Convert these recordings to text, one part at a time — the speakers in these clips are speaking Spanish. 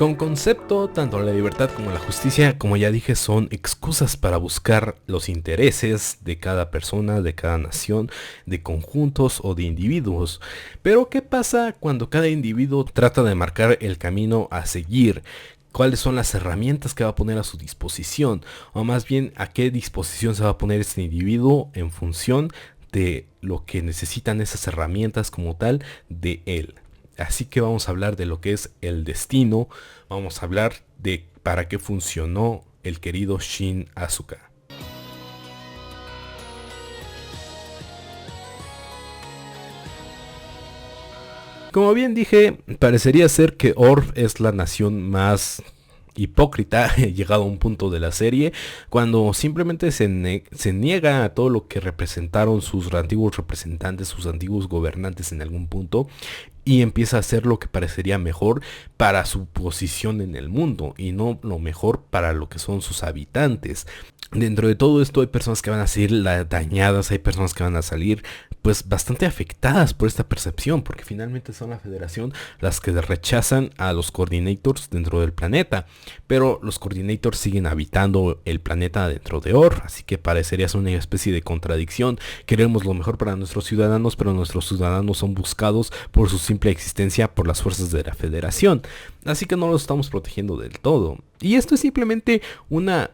Con concepto, tanto la libertad como la justicia, como ya dije, son excusas para buscar los intereses de cada persona, de cada nación, de conjuntos o de individuos. Pero ¿qué pasa cuando cada individuo trata de marcar el camino a seguir? ¿Cuáles son las herramientas que va a poner a su disposición? O más bien, ¿a qué disposición se va a poner este individuo en función de lo que necesitan esas herramientas como tal de él? Así que vamos a hablar de lo que es el destino, vamos a hablar de para qué funcionó el querido Shin Asuka. Como bien dije, parecería ser que Orb es la nación más hipócrita llegado a un punto de la serie, cuando simplemente se niega a todo lo que representaron sus antiguos representantes, sus antiguos gobernantes en algún punto, y empieza a hacer lo que parecería mejor para su posición en el mundo y no lo mejor para lo que son sus habitantes. Dentro de todo esto hay personas que van a salir dañadas, hay personas que van a salir pues bastante afectadas por esta percepción, porque finalmente son la federación las que rechazan a los coordinators dentro del planeta, pero los coordinators siguen habitando el planeta dentro de Orb, así que parecería ser una especie de contradicción. Queremos lo mejor para nuestros ciudadanos, pero nuestros ciudadanos son buscados por su simple existencia por las fuerzas de la federación, así que no los estamos protegiendo del todo. Y esto es simplemente una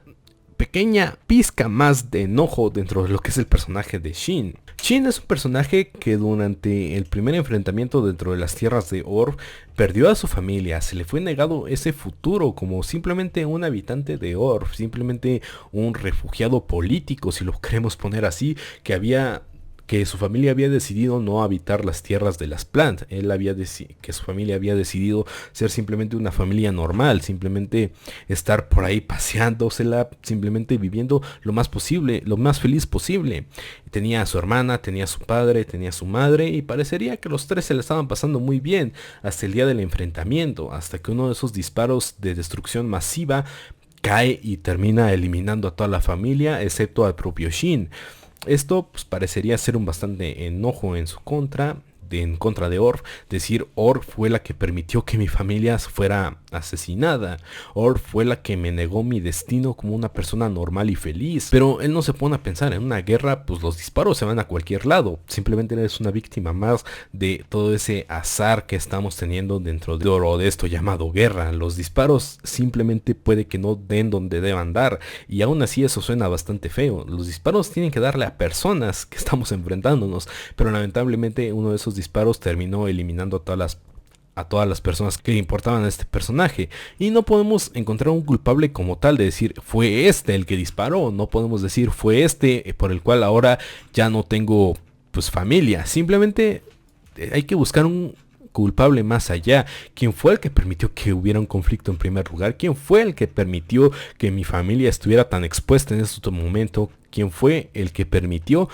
pequeña pizca más de enojo dentro de lo que es el personaje de Shin. Shin es un personaje que durante el primer enfrentamiento dentro de las tierras de Orb perdió a su familia, se le fue negado ese futuro como simplemente un habitante de Orb, simplemente un refugiado político, si lo queremos poner así, que su familia había decidido no habitar las tierras de las Plant. Que su familia había decidido ser simplemente una familia normal, simplemente estar por ahí paseándosela, simplemente viviendo lo más posible, lo más feliz posible. Tenía a su hermana, tenía a su padre, tenía a su madre y parecería que los tres se la estaban pasando muy bien hasta el día del enfrentamiento, hasta que uno de esos disparos de destrucción masiva cae y termina eliminando a toda la familia, excepto al propio Shin. Esto pues, parecería ser un bastante enojo en su contra, en contra de Orb, decir Orb fue la que permitió que mi familia fuera asesinada, Orb fue la que me negó mi destino como una persona normal y feliz. Pero él no se pone a pensar, en una guerra pues los disparos se van a cualquier lado, simplemente eres una víctima más de todo ese azar que estamos teniendo dentro de esto llamado guerra. Los disparos simplemente puede que no den donde deban dar, y aún así eso suena bastante feo. Los disparos tienen que darle a personas que estamos enfrentándonos, pero lamentablemente uno de esos disparos terminó eliminando a todas las personas que le importaban a este personaje, y no podemos encontrar un culpable como tal de decir fue este el que disparó, no podemos decir fue este por el cual ahora ya no tengo pues familia. Simplemente hay que buscar un culpable más allá. ¿Quién fue el que permitió que hubiera un conflicto en primer lugar? ¿Quién fue el que permitió que mi familia estuviera tan expuesta en este momento? ¿Quién fue el que permitió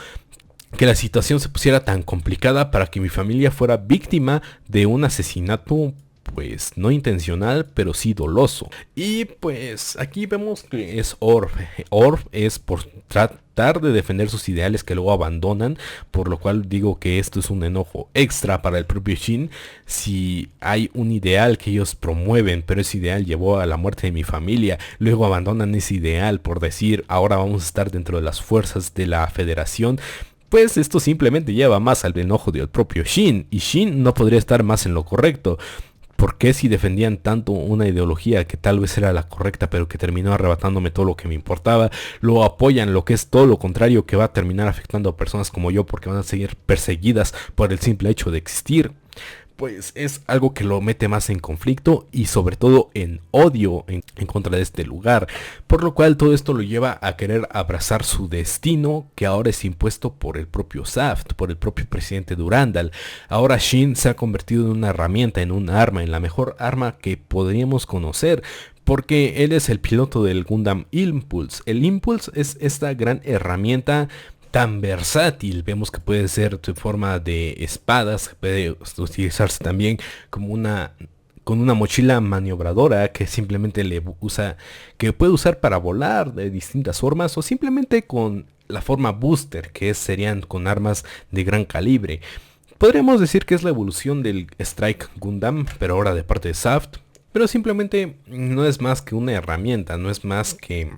que la situación se pusiera tan complicada para que mi familia fuera víctima de un asesinato pues no intencional, pero sí doloso? Y pues aquí vemos que es Orb. Orb es por tratar de defender sus ideales que luego abandonan, por lo cual digo que esto es un enojo extra para el propio Shin. Si hay un ideal que ellos promueven, pero ese ideal llevó a la muerte de mi familia, luego abandonan ese ideal por decir ahora vamos a estar dentro de las fuerzas de la federación, pues esto simplemente lleva más al enojo del propio Shin, y Shin no podría estar más en lo correcto. ¿Por qué si defendían tanto una ideología que tal vez era la correcta pero que terminó arrebatándome todo lo que me importaba, lo apoyan lo que es todo lo contrario, que va a terminar afectando a personas como yo porque van a seguir perseguidas por el simple hecho de existir? Pues es algo que lo mete más en conflicto y sobre todo en odio en contra de este lugar, por lo cual todo esto lo lleva a querer abrazar su destino, que ahora es impuesto por el propio Saft, por el propio presidente Durandal. Ahora Shin se ha convertido en una herramienta, en un arma, en la mejor arma que podríamos conocer, porque él es el piloto del Gundam Impulse. El Impulse es esta gran herramienta tan versátil. Vemos que puede ser de forma de espadas, que puede utilizarse también como con una mochila maniobradora que simplemente que puede usar para volar de distintas formas, o simplemente con la forma booster, que serían con armas de gran calibre. Podríamos decir que es la evolución del Strike Gundam, pero ahora de parte de Saft. pero simplemente no es más que una herramienta, no es más que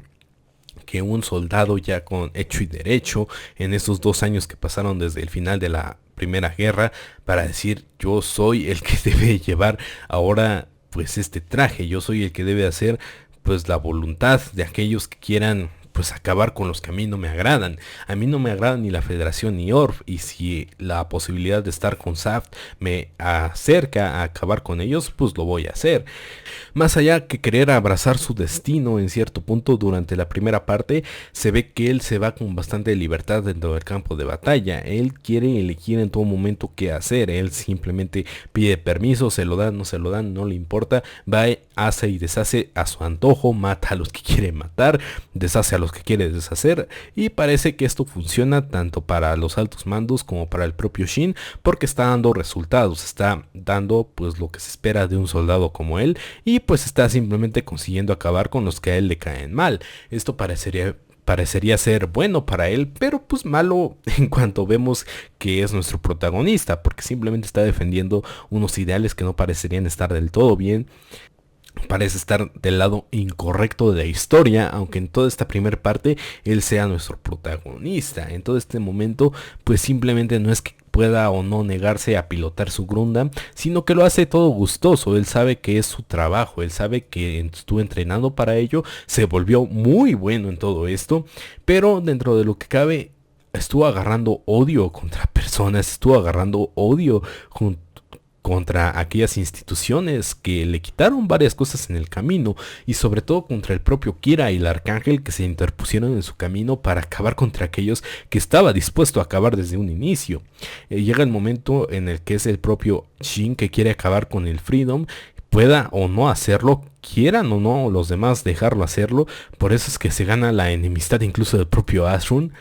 un soldado ya con hecho y derecho en esos 2 años que pasaron desde el final de la Primera Guerra para decir yo soy el que debe llevar ahora pues este traje, yo soy el que debe hacer pues la voluntad de aquellos que quieran pues acabar con los que a mí no me agradan. A mí no me agrada ni la Federación ni Orf, y si la posibilidad de estar con Saft me acerca a acabar con ellos, pues lo voy a hacer. Más allá que querer abrazar su destino en cierto punto durante la primera parte, se ve que él se va con bastante libertad dentro del campo de batalla. Él quiere elegir en todo momento qué hacer. Él simplemente pide permiso, se lo dan, no se lo dan, no le importa. Va, hace y deshace a su antojo, mata a los que quiere matar, deshace a los que quiere deshacer, y parece que esto funciona tanto para los altos mandos como para el propio Shin, porque está dando resultados, está dando pues lo que se espera de un soldado como él, y pues está simplemente consiguiendo acabar con los que a él le caen mal. Esto parecería ser bueno para él, pero pues malo en cuanto vemos que es nuestro protagonista, porque simplemente está defendiendo unos ideales que no parecerían estar del todo bien. Parece estar del lado incorrecto de la historia, aunque en toda esta primera parte él sea nuestro protagonista. En todo este momento pues simplemente no es que pueda o no negarse a pilotar su Gundam, sino que lo hace todo gustoso. Él sabe que es su trabajo, él sabe que estuvo entrenando para ello, se volvió muy bueno en todo esto, pero dentro de lo que cabe estuvo agarrando odio contra personas, estuvo agarrando odio contra aquellas instituciones que le quitaron varias cosas en el camino, y sobre todo contra el propio Kira y el Arcángel, que se interpusieron en su camino para acabar contra aquellos que estaba dispuesto a acabar desde un inicio. Llega el momento en el que es el propio Shin que quiere acabar con el Freedom, pueda o no hacerlo, quieran o no los demás dejarlo hacerlo. Por eso es que se gana la enemistad incluso del propio Asrun,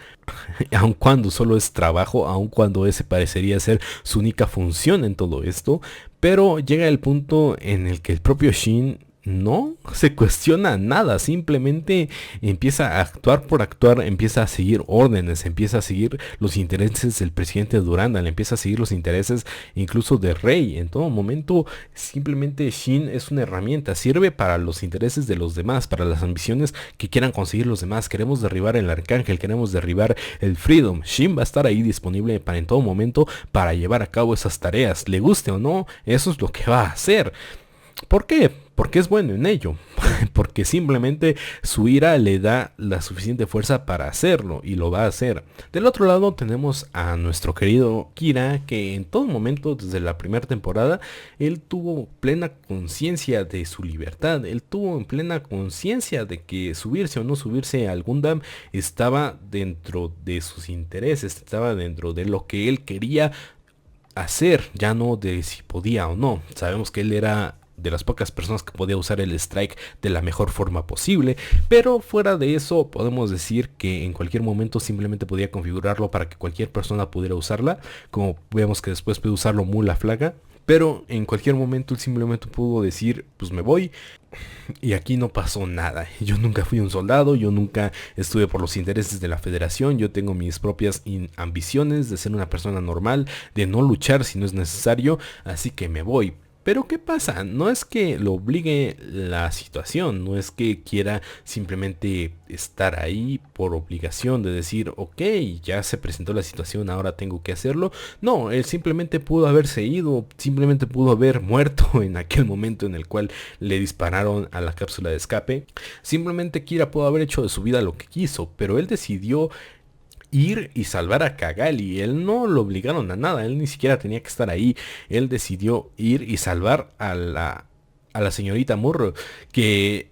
aun cuando solo es trabajo, aun cuando ese parecería ser su única función en todo esto. Pero llega el punto en el que el propio Shin no se cuestiona nada, simplemente empieza a actuar por actuar, empieza a seguir órdenes, empieza a seguir los intereses del presidente Durandal, empieza a seguir los intereses incluso de Rey. En todo momento simplemente Shin es una herramienta, sirve para los intereses de los demás, para las ambiciones que quieran conseguir los demás. Queremos derribar el Arcángel, queremos derribar el Freedom. Shin va a estar ahí disponible para en todo momento para llevar a cabo esas tareas, le guste o no, eso es lo que va a hacer. ¿Por qué? Porque es bueno en ello, porque simplemente su ira le da la suficiente fuerza para hacerlo, y lo va a hacer. Del otro lado tenemos a nuestro querido Kira, que en todo momento desde la primera temporada él tuvo plena conciencia de su libertad, él tuvo en plena conciencia de que subirse o no subirse al Gundam estaba dentro de sus intereses, estaba dentro de lo que él quería hacer, ya no de si podía o no. Sabemos que él era de las pocas personas que podía usar el strike de la mejor forma posible, pero fuera de eso podemos decir que en cualquier momento simplemente podía configurarlo para que cualquier persona pudiera usarla, como vemos que después puede usarlo Mula Flaga, pero en cualquier momento él simplemente pudo decir pues me voy, y aquí no pasó nada. Yo nunca fui un soldado, yo nunca estuve por los intereses de la Federación, yo tengo mis propias ambiciones de ser una persona normal, de no luchar si no es necesario, así que me voy. Pero ¿qué pasa? No es que lo obligue la situación, no es que quiera simplemente estar ahí por obligación de decir, ok, ya se presentó la situación, ahora tengo que hacerlo. No, él simplemente pudo haberse ido, simplemente pudo haber muerto en aquel momento en el cual le dispararon a la cápsula de escape. Simplemente Kira pudo haber hecho de su vida lo que quiso, pero él decidió ir y salvar a Cagali. Él no lo obligaron a nada, él ni siquiera tenía que estar ahí. Él decidió ir y salvar a la señorita Murro, que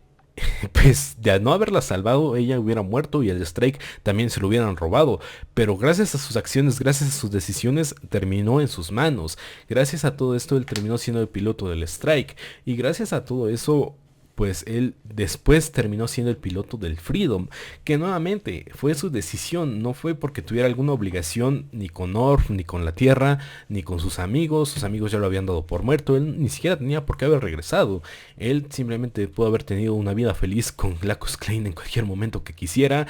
pues de no haberla salvado ella hubiera muerto y el Strike también se lo hubieran robado, pero gracias a sus acciones, gracias a sus decisiones terminó en sus manos. Gracias a todo esto él terminó siendo el piloto del Strike, y gracias a todo eso pues él después terminó siendo el piloto del Freedom, que nuevamente fue su decisión, no fue porque tuviera alguna obligación ni con Orf, ni con la Tierra, ni con sus amigos ya lo habían dado por muerto, él ni siquiera tenía por qué haber regresado, él simplemente pudo haber tenido una vida feliz con Glacus Klein en cualquier momento que quisiera.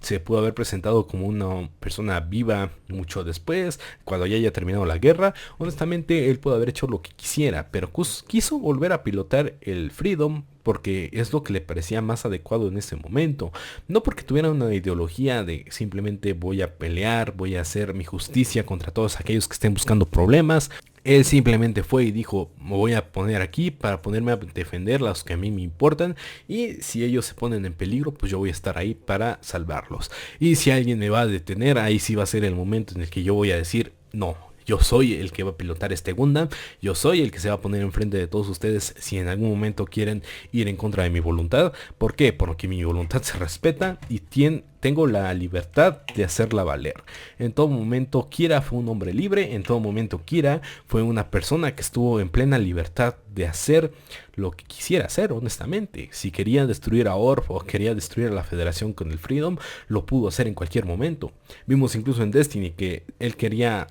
se pudo haber presentado como una persona viva mucho después, cuando ya haya terminado la guerra. Honestamente, él pudo haber hecho lo que quisiera, pero quiso volver a pilotar el Freedom porque es lo que le parecía más adecuado en ese momento. No porque tuviera una ideología de simplemente voy a pelear, voy a hacer mi justicia contra todos aquellos que estén buscando problemas. Él simplemente fue y dijo, me voy a poner aquí para ponerme a defender los que a mí me importan, y si ellos se ponen en peligro, pues yo voy a estar ahí para salvarlos. Y si alguien me va a detener, ahí sí va a ser el momento en el que yo voy a decir, no, yo soy el que va a pilotar este Gundam, yo soy el que se va a poner enfrente de todos ustedes si en algún momento quieren ir en contra de mi voluntad. ¿Por qué? Porque mi voluntad se respeta y tengo la libertad de hacerla valer. En todo momento Kira fue un hombre libre, en todo momento Kira fue una persona que estuvo en plena libertad de hacer lo que quisiera hacer, honestamente. Si quería destruir a Orf o quería destruir a la Federación con el Freedom, lo pudo hacer en cualquier momento. Vimos incluso en Destiny que él quería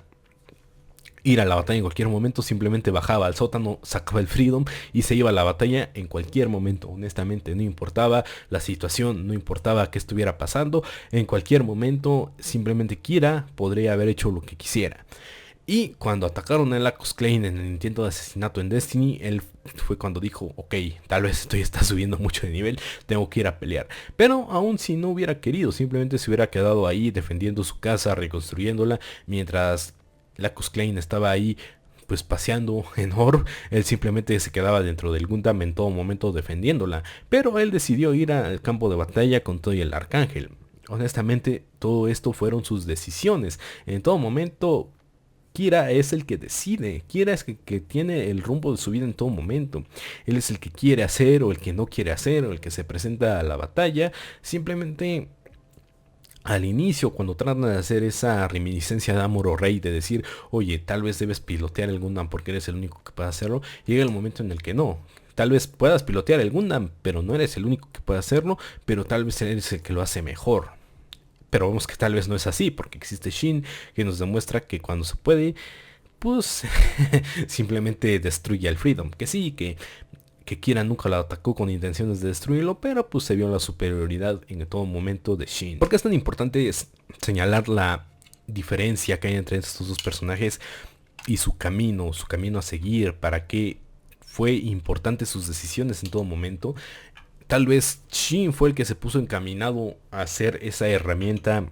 ir a la batalla en cualquier momento, simplemente bajaba al sótano, sacaba el Freedom y se iba a la batalla en cualquier momento. Honestamente, no importaba la situación, no importaba qué estuviera pasando, en cualquier momento simplemente Kira podría haber hecho lo que quisiera. Y cuando atacaron a Lacus Clan en el intento de asesinato en Destiny, él fue cuando dijo, ok, tal vez esto ya está subiendo mucho de nivel, tengo que ir a pelear. Pero aún si no hubiera querido, simplemente se hubiera quedado ahí defendiendo su casa, reconstruyéndola, mientras Lacus Clan estaba ahí pues paseando en Orb. Él simplemente se quedaba dentro del Gundam en todo momento defendiéndola, pero él decidió ir al campo de batalla con todo y el Arcángel. Honestamente, todo esto fueron sus decisiones. En todo momento Kira es el que decide, Kira es el que tiene el rumbo de su vida en todo momento. Él es el que quiere hacer o el que no quiere hacer o el que se presenta a la batalla. Simplemente al inicio, cuando tratan de hacer esa reminiscencia de Amuro Rey, de decir, oye, tal vez debes pilotear el Gundam porque eres el único que puede hacerlo, llega el momento en el que no. Tal vez puedas pilotear el Gundam, pero no eres el único que puede hacerlo, pero tal vez eres el que lo hace mejor. Pero vemos que tal vez no es así, porque existe Shin que nos demuestra que cuando se puede, pues simplemente destruye al Freedom. Que sí, que Kira nunca lo atacó con intenciones de destruirlo, pero pues se vio la superioridad en todo momento de Shin. ¿Por qué es tan importante señalar la diferencia que hay entre estos dos personajes y su camino a seguir? ¿Para qué fue importante sus decisiones en todo momento? Tal vez Shin fue el que se puso encaminado a ser esa herramienta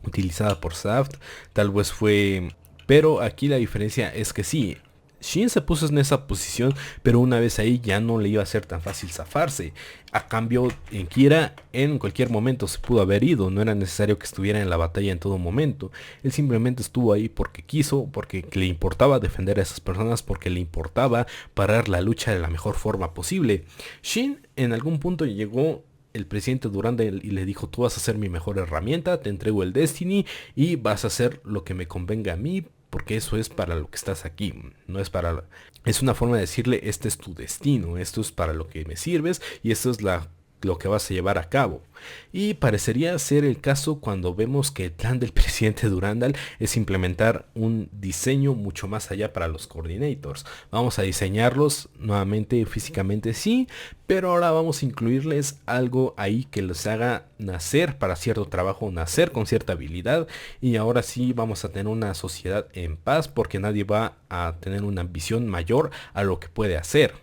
utilizada por Saft. Tal vez fue... Pero aquí la diferencia es que sí, Shin se puso en esa posición, pero una vez ahí ya no le iba a ser tan fácil zafarse. A cambio, en Kira en cualquier momento se pudo haber ido, no era necesario que estuviera en la batalla en todo momento. Él simplemente estuvo ahí porque quiso, porque le importaba defender a esas personas, porque le importaba parar la lucha de la mejor forma posible. Shin en algún punto llegó el presidente Durandal y le dijo, tú vas a ser mi mejor herramienta, te entrego el Destiny y vas a hacer lo que me convenga a mí, porque eso es para lo que estás aquí, no es para... Es una forma de decirle, este es tu destino, esto es para lo que me sirves y esto es lo que vas a llevar a cabo. Y parecería ser el caso cuando vemos que el plan del presidente Durandal es implementar un diseño mucho más allá para los coordinators. Vamos a diseñarlos nuevamente físicamente, sí, pero ahora vamos a incluirles algo ahí que les haga nacer para cierto trabajo, nacer con cierta habilidad, y ahora sí vamos a tener una sociedad en paz porque nadie va a tener una ambición mayor a lo que puede hacer.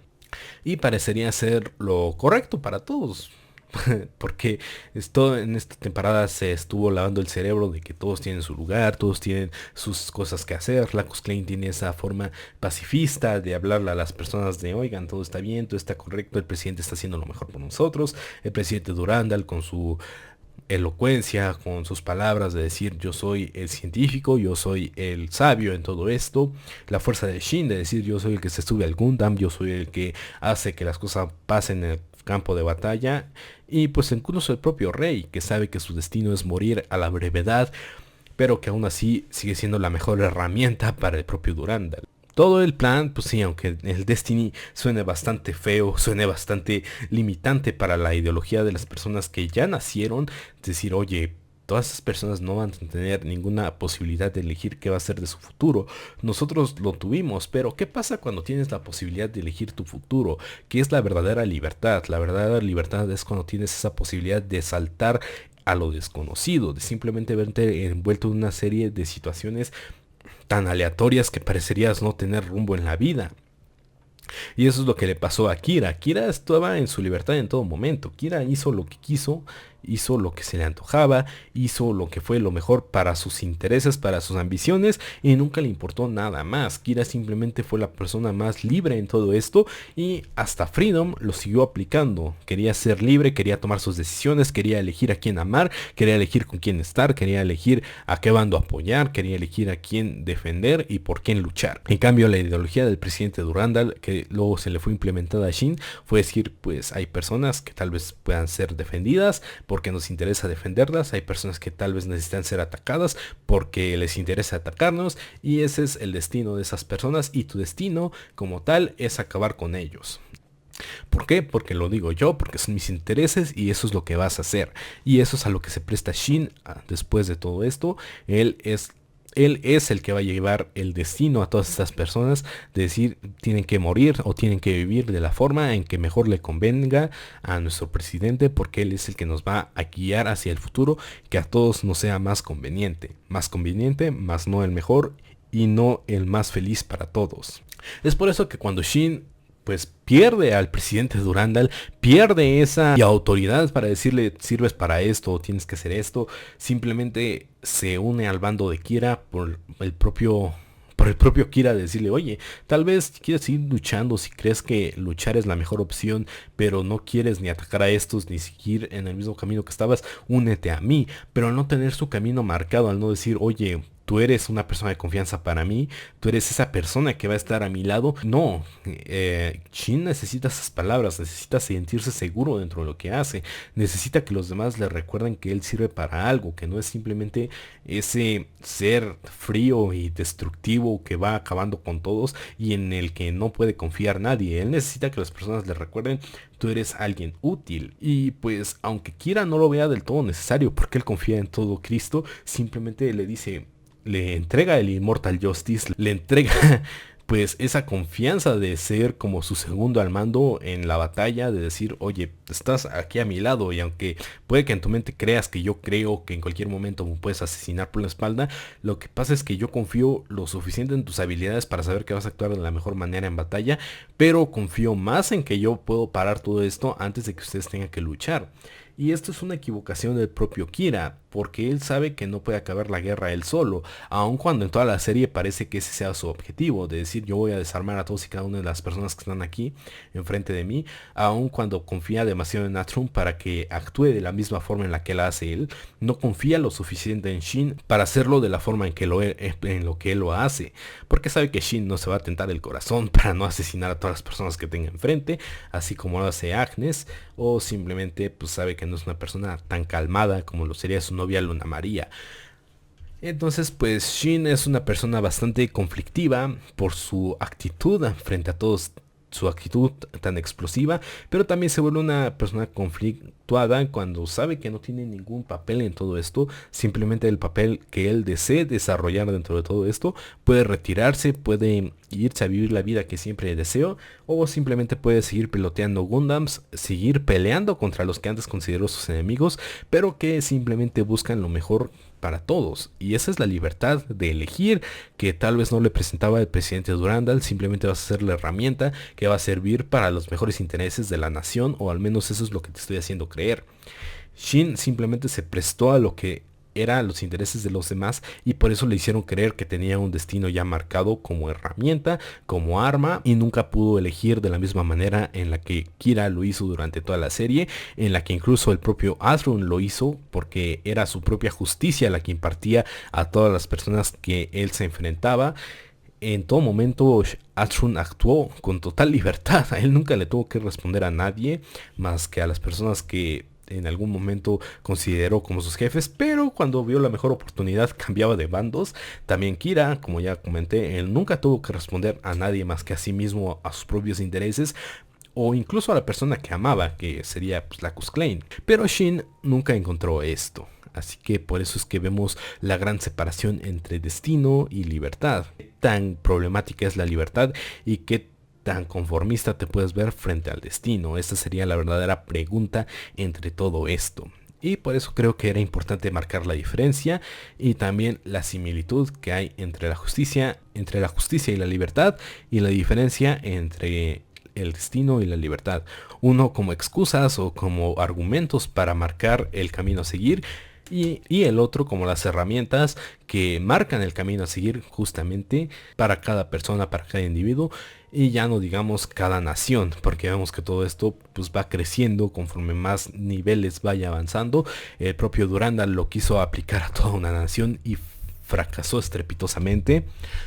Y parecería ser lo correcto para todos. Porque en esta temporada se estuvo lavando el cerebro de que todos tienen su lugar, todos tienen sus cosas que hacer. Lacus Clan tiene esa forma pacifista de hablarle a las personas de, oigan, todo está bien, todo está correcto, el presidente está haciendo lo mejor por nosotros. El presidente Durandal con su elocuencia, con sus palabras de decir yo soy el científico, yo soy el sabio en todo esto. La fuerza de Shin de decir yo soy el que se sube al Gundam, yo soy el que hace que las cosas pasen en el campo de batalla. Y pues incluso el propio Rey, que sabe que su destino es morir a la brevedad, pero que aún así sigue siendo la mejor herramienta para el propio Durandal. Todo el plan, pues sí, aunque el Destiny suene bastante feo, suene bastante limitante para la ideología de las personas que ya nacieron, decir, oye, todas esas personas no van a tener ninguna posibilidad de elegir qué va a ser de su futuro. Nosotros lo tuvimos, pero ¿qué pasa cuando tienes la posibilidad de elegir tu futuro? ¿Qué es la verdadera libertad? La verdadera libertad es cuando tienes esa posibilidad de saltar a lo desconocido, de simplemente verte envuelto en una serie de situaciones tan aleatorias que parecerías no tener rumbo en la vida. Y eso es lo que le pasó a Kira. Kira estaba en su libertad en todo momento. Kira hizo lo que quiso, hizo lo que se le antojaba, hizo lo que fue lo mejor para sus intereses, para sus ambiciones, y nunca le importó nada más. Kira simplemente fue la persona más libre en todo esto, y hasta Freedom lo siguió aplicando. Quería ser libre, quería tomar sus decisiones, quería elegir a quién amar, quería elegir con quién estar, quería elegir a qué bando apoyar, quería elegir a quién defender y por quién luchar. En cambio, la ideología del presidente Durandal, que luego se le fue implementada a Shin, fue decir, pues hay personas que tal vez puedan ser defendidas porque nos interesa defenderlas, hay personas que tal vez necesitan ser atacadas porque les interesa atacarnos, y ese es el destino de esas personas, y tu destino como tal es acabar con ellos. ¿Por qué? Porque lo digo yo, porque son mis intereses y eso es lo que vas a hacer. Y eso es a lo que se presta Shin después de todo esto. Él es el que va a llevar el destino a todas estas personas, de decir, tienen que morir o tienen que vivir de la forma en que mejor le convenga a nuestro presidente, porque él es el que nos va a guiar hacia el futuro, que a todos nos sea más conveniente, más no el mejor y no el más feliz para todos. Es por eso que cuando Shin pues pierde al presidente Durandal, pierde esa autoridad para decirle sirves para esto o tienes que hacer esto, simplemente se une al bando de Kira por el propio Kira, decirle, oye, tal vez quieres seguir luchando si crees que luchar es la mejor opción, pero no quieres ni atacar a estos ni seguir en el mismo camino que estabas, únete a mí, pero al no tener su camino marcado, al no decir, oye, tú eres una persona de confianza para mí, tú eres esa persona que va a estar a mi lado. No, Shin necesita esas palabras, necesita sentirse seguro dentro de lo que hace, necesita que los demás le recuerden que él sirve para algo, que no es simplemente ese ser frío y destructivo que va acabando con todos y en el que no puede confiar nadie. Él necesita que las personas le recuerden, tú eres alguien útil. Y pues aunque Kira no lo vea del todo necesario porque él confía en todo Cristo, simplemente le dice, le entrega el Immortal Justice, le entrega pues esa confianza de ser como su segundo al mando en la batalla, de decir, oye, estás aquí a mi lado y aunque puede que en tu mente creas que yo creo que en cualquier momento me puedes asesinar por la espalda, lo que pasa es que yo confío lo suficiente en tus habilidades para saber que vas a actuar de la mejor manera en batalla, pero confío más en que yo puedo parar todo esto antes de que ustedes tengan que luchar. Y esto es una equivocación del propio Kira, porque él sabe que no puede acabar la guerra él solo, aun cuando en toda la serie parece que ese sea su objetivo, de decir yo voy a desarmar a todos y cada una de las personas que están aquí enfrente de mí, aun cuando confía demasiado en Atrum para que actúe de la misma forma en la que la hace él, no confía lo suficiente en Shin para hacerlo de la forma en lo que él lo hace, porque sabe que Shin no se va a tentar el corazón para no asesinar a todas las personas que tenga enfrente, así como lo hace Agnes, o simplemente pues sabe que no es una persona tan calmada como lo sería su novia Luna María. Entonces pues Shin es una persona bastante conflictiva por su actitud frente a todos, su actitud tan explosiva, pero también se vuelve una persona conflictuada cuando sabe que no tiene ningún papel en todo esto, simplemente el papel que él desee desarrollar dentro de todo esto, puede retirarse, puede irse a vivir la vida que siempre deseó, o simplemente puede seguir piloteando Gundams, seguir peleando contra los que antes consideró sus enemigos, pero que simplemente buscan lo mejor para todos, y esa es la libertad de elegir que tal vez no le presentaba el presidente Durandal, simplemente vas a ser la herramienta que va a servir para los mejores intereses de la nación, o al menos eso es lo que te estoy haciendo creer. Shin simplemente se prestó a lo que eran los intereses de los demás y por eso le hicieron creer que tenía un destino ya marcado como herramienta, como arma, y nunca pudo elegir de la misma manera en la que Kira lo hizo durante toda la serie, en la que incluso el propio Athrun lo hizo porque era su propia justicia la que impartía a todas las personas que él se enfrentaba. En todo momento Athrun actuó con total libertad, a él nunca le tuvo que responder a nadie más que a las personas que en algún momento consideró como sus jefes, pero cuando vio la mejor oportunidad cambiaba de bandos. También Kira, como ya comenté, él nunca tuvo que responder a nadie más que a sí mismo, a sus propios intereses, o incluso a la persona que amaba, que sería pues, la Cusclain. Pero Shin nunca encontró esto. Así que por eso es que vemos la gran separación entre destino y libertad. Qué tan problemática es la libertad y qué tan conformista te puedes ver frente al destino. Esta sería la verdadera pregunta entre todo esto. Y por eso creo que era importante marcar la diferencia y también la similitud que hay entre la justicia y la libertad, y la diferencia entre el destino y la libertad. Uno como excusas o como argumentos para marcar el camino a seguir, y el otro como las herramientas que marcan el camino a seguir justamente para cada persona, para cada individuo, y ya no digamos cada nación, porque vemos que todo esto pues va creciendo conforme más niveles vaya avanzando. El propio Durandal lo quiso aplicar a toda una nación y fracasó estrepitosamente.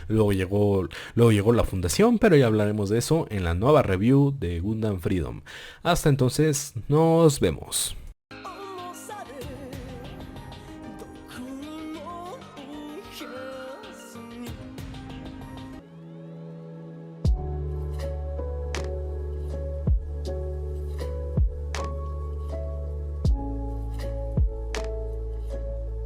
Luego llegó la fundación, pero ya hablaremos de eso en la nueva review de Gundam Freedom. Hasta entonces, nos vemos.